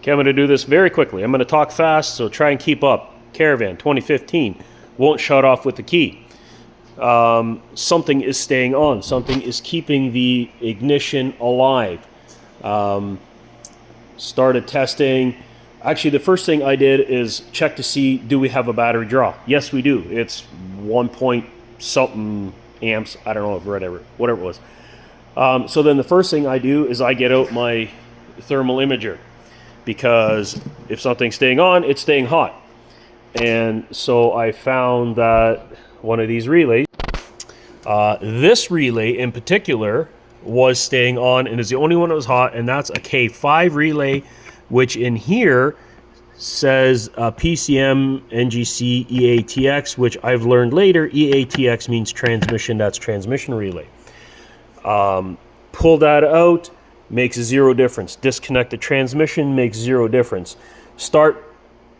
Okay, I'm going to do this very quickly. I'm going to talk fast, so try and keep up. Caravan 2015 won't shut off with the key. Something is staying on. Something is keeping the ignition alive. Started testing. Actually, the first thing I did is check to see, do we have a battery draw? Yes, we do. It's 1 point something amps. I don't know, whatever it was. So then the first thing I do is I get out my thermal imager, because if something's staying on, it's staying hot. And so I found that one of these relays, this relay in particular, was staying on and is the only one that was hot, and that's a K5 relay, which in here says PCM NGC EATX, which I've learned later, EATX means transmission, that's transmission relay. Pull that out, makes zero difference. Disconnect the transmission, makes zero difference. Start,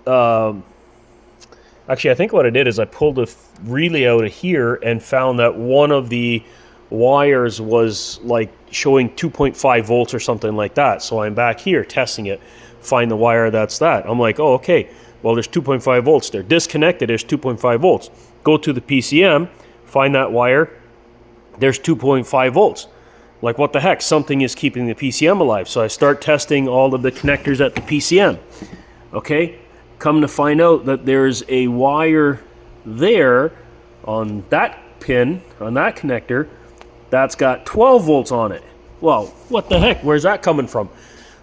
actually I think what I did is I pulled the relay out of here and found that one of the wires was like showing 2.5 volts or something like that. So I'm back here testing it, find the wire that's that. I'm like, oh, okay, well, there's 2.5 volts there. Disconnected, there's 2.5 volts. Go to the PCM, find that wire, there's 2.5 volts. Like, what the heck? Something is keeping the PCM alive. So I start testing all of the connectors at the PCM. Okay, come to find out that there's a wire there on that pin, on that connector, that's got 12 volts on it. Well, what the heck? Where's that coming from?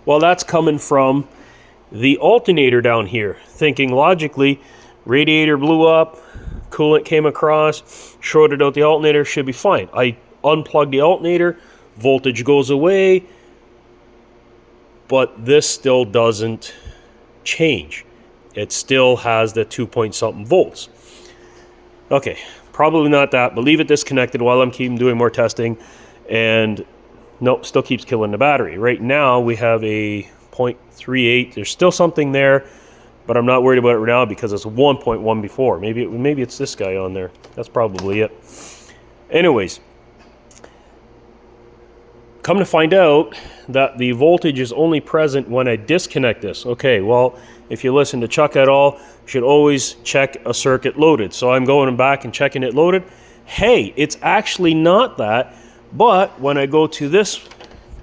Well, that's coming from the alternator down here. Thinking logically, radiator blew up, coolant came across, shorted out the alternator, should be fine. I unplug the alternator, voltage goes away, but this still doesn't change. It still has the 2 point something volts. Okay, probably not that, but leave it disconnected while I'm doing more testing, and nope, still keeps killing the battery. Right now we have a 0.38. There's still something there, but I'm not worried about it right now because it's 1.1 before. Maybe it's this guy on there. That's probably it. Anyways, come to find out that the voltage is only present when I disconnect this. Okay, well, if you listen to Chuck at all, you should always check a circuit loaded. So I'm going back and checking it loaded. Hey, it's actually not that, but when I go to this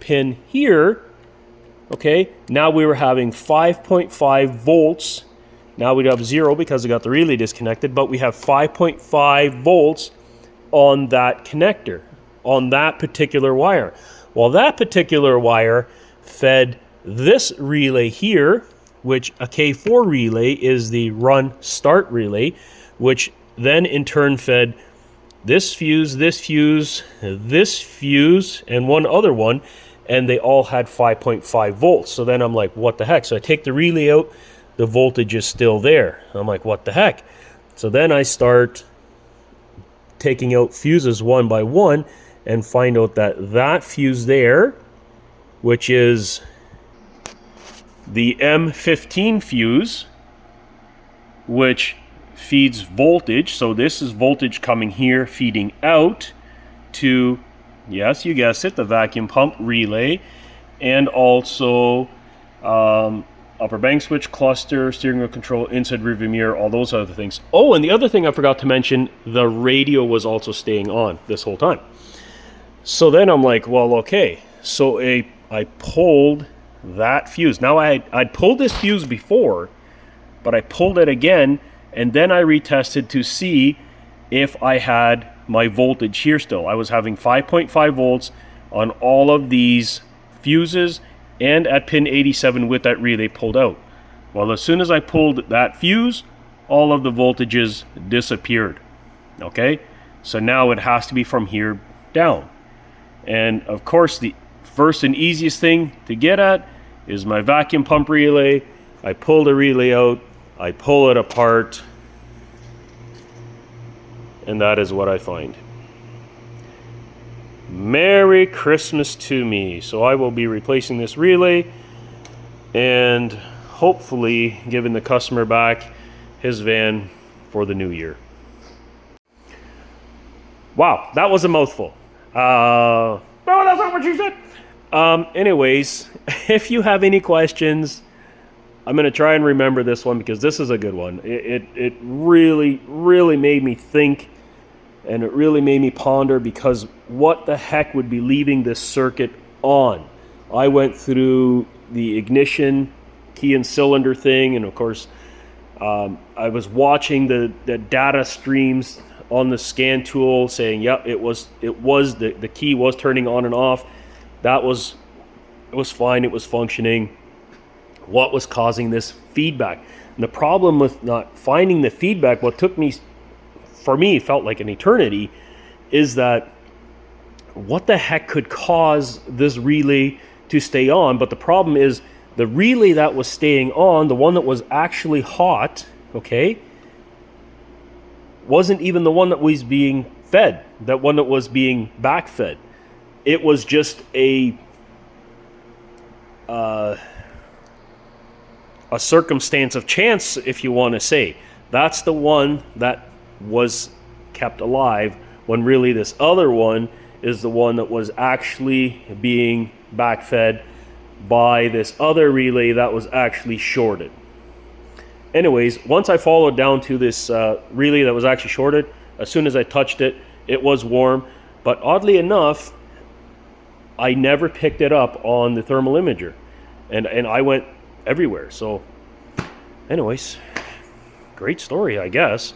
pin here, okay, now we were having 5.5 volts. Now we have 0 because I got the relay disconnected, but we have 5.5 volts on that connector, on that particular wire. Well, that particular wire fed this relay here, which a K4 relay is the run start relay, which then in turn fed this fuse, this fuse, this fuse, and one other one, and they all had 5.5 volts. So then I'm like, what the heck? So I take the relay out, the voltage is still there. I'm like, what the heck? So then I start taking out fuses one by one and find out that that fuse there, which is the M15 fuse, which feeds voltage. So this is voltage coming here, feeding out to, yes, you guessed it, the vacuum pump relay, and also upper bank switch, cluster, steering wheel control, inside rearview mirror, all those other things. Oh, and the other thing I forgot to mention, the radio was also staying on this whole time. So then I'm like, well, okay. So I pulled that fuse. Now I'd pulled this fuse before, but I pulled it again, and then I retested to see if I had my voltage here still. I was having 5.5 volts on all of these fuses and at pin 87 with that relay pulled out. Well, as soon as I pulled that fuse, all of the voltages disappeared. Okay, so now it has to be from here down. And of course, the first and easiest thing to get at is my vacuum pump relay. I pull the relay out, I pull it apart, and that is what I find. Merry Christmas to me. So I will be replacing this relay and hopefully giving the customer back his van for the new year. Wow, that was a mouthful. No, that's not what you said. Anyways, if you have any questions, I'm going to try and remember this one because this is a good one. It really, really made me think, and it really made me ponder, because what the heck would be leaving this circuit on? I went through the ignition, key and cylinder thing, and of course, I was watching the data streams on the scan tool saying, yep, it was the key was turning on and off. It was fine, it was functioning. What was causing this feedback? And the problem with not finding the feedback, what took me, for me, felt like an eternity, is that what the heck could cause this relay to stay on? But the problem is the relay that was staying on, the one that was actually hot, okay, wasn't even the one that was being fed, that one that was being backfed. It was just a circumstance of chance, if you want to say. That's the one that was kept alive, when really this other one is the one that was actually being backfed by this other relay that was actually shorted. Anyways, once I followed down to this relay that was actually shorted, as soon as I touched it, it was warm. But oddly enough, I never picked it up on the thermal imager. And I went everywhere. So anyways, great story, I guess.